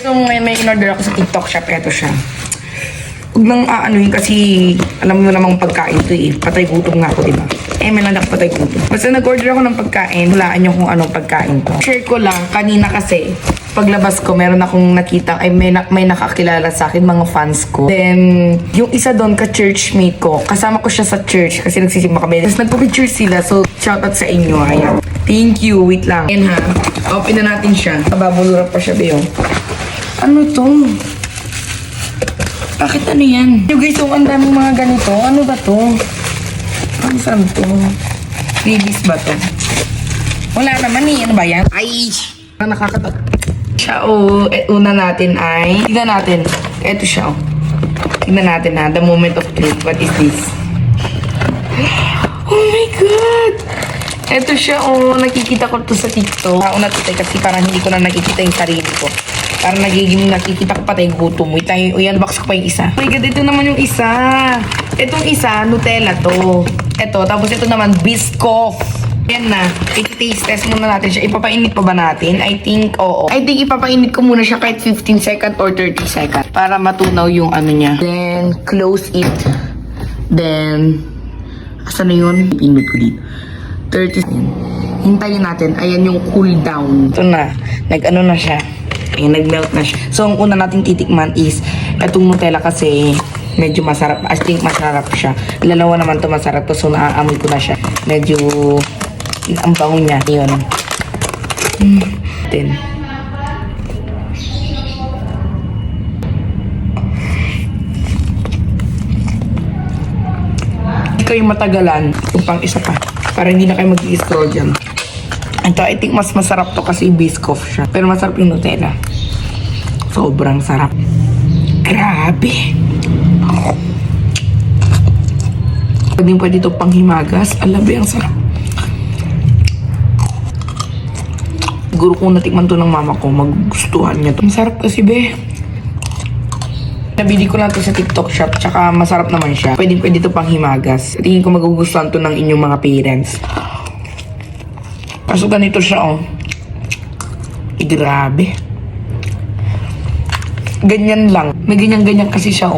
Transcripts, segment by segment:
Itong may in-order ako sa TikTok shop. Ito siya. Huwag nang aanuhin kasi alam mo namang pagkain to eh. Patay gutom nga ako, diba? May lang patay gutom. Basta nag-order ako ng pagkain, hulaan nyo kung anong pagkain to. Share ko lang, kanina kasi, paglabas ko, meron akong nakita, may nakakilala sa akin, mga fans ko. Then, yung isa doon, ka-churchmate ko, kasama ko siya sa church kasi nagsisimba kami. Tapos nagpa-picture sila, so shoutout sa inyo, ayan. Thank you, wait lang. Ayan ha, open na natin siya. Babulura pa siya, Beo. Ano to? Bakit ano yan? Yung guys, ang daming mga ganito. Ano ba to? Ano saan to? Freebies ba to? Wala naman eh. Ano ba yan? Ay! Nakakatak. Siya una natin ay... Tignan natin. Ito siya Tignan natin ha. The moment of truth. What is this? Oh my God! Ito siya nakikita ko to sa TikTok. Una to kasi parang hindi ko na nakikita yung sarili ko. Parang nagiging nakikita ko patay gutom. Wait lang, unbox ko pa yung isa. Oh my God, ito naman yung isa. Itong isa, Nutella to. Ito, tapos ito naman, Biscoff. Yan na, i-taste test muna natin siya. Ipapainit pa ba natin? I think, oo. I think ipapainit ko muna siya kahit 15 seconds or 30 seconds. Para matunaw yung ano niya. Then, close it. Then, asan na yun? Pinit ko dito. 30 seconds. Hintayin natin. Ayan yung cool down. Ito na, nag-ano na siya. Ayan, nag-melt na siya. So, ang una nating titikman is itong Nutella kasi medyo masarap. I think masarap siya. Lalawa naman to masarap to. So, naaamoy ko na siya. Medyo ang bango niya. Yun. Then, hindi kayo matagalan upang isa pa. Para hindi na kayo mag-i-scroll dyan. Ito, I think mas masarap to kasi Biscoff siya. Pero masarap yung Nutella. Sobrang sarap. Grabe. Pwede ito panghimagas. Alabi, ang sarap. Siguro kung natikman to ng mama ko, magustuhan niya to. Ang sarap kasi, be. Nabili ko lang to sa TikTok shop. Tsaka masarap naman siya. Pwede ito panghimagas. Tingin ko magugustuhan to ng inyong mga parents. Kaso ganito siya, grabe. Ganyan lang. May ganyan-ganyan kasi siya,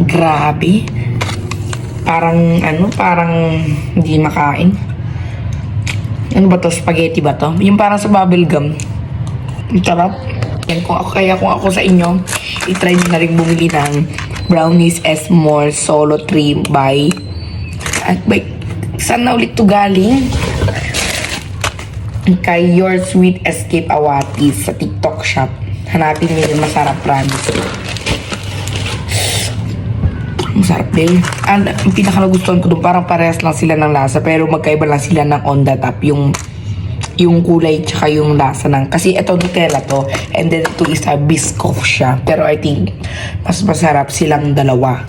Grabe. Parang hindi makain. Ano ba to? Spaghetti ba to? Yung parang sa bubble gum. Ang sarap. Yan, kung ako sa inyo, i-try nyo na rin bumili ng Brownies S'more Solo 3 by... Saan na ulit to galing? Kay Your Sweet Escape Awatis sa TikTok shop. Hanapin nyo yun, masarap, promise. Masarap din. And ang pinakalagustuhan ko doon, parang parehas lang sila ng lasa, pero magkaiba lang sila ng on the top. Yung kulay tsaka yung lasa ng... Kasi ito Nutella to, and then ito isa Biscoff siya. Pero I think, mas masarap silang dalawa.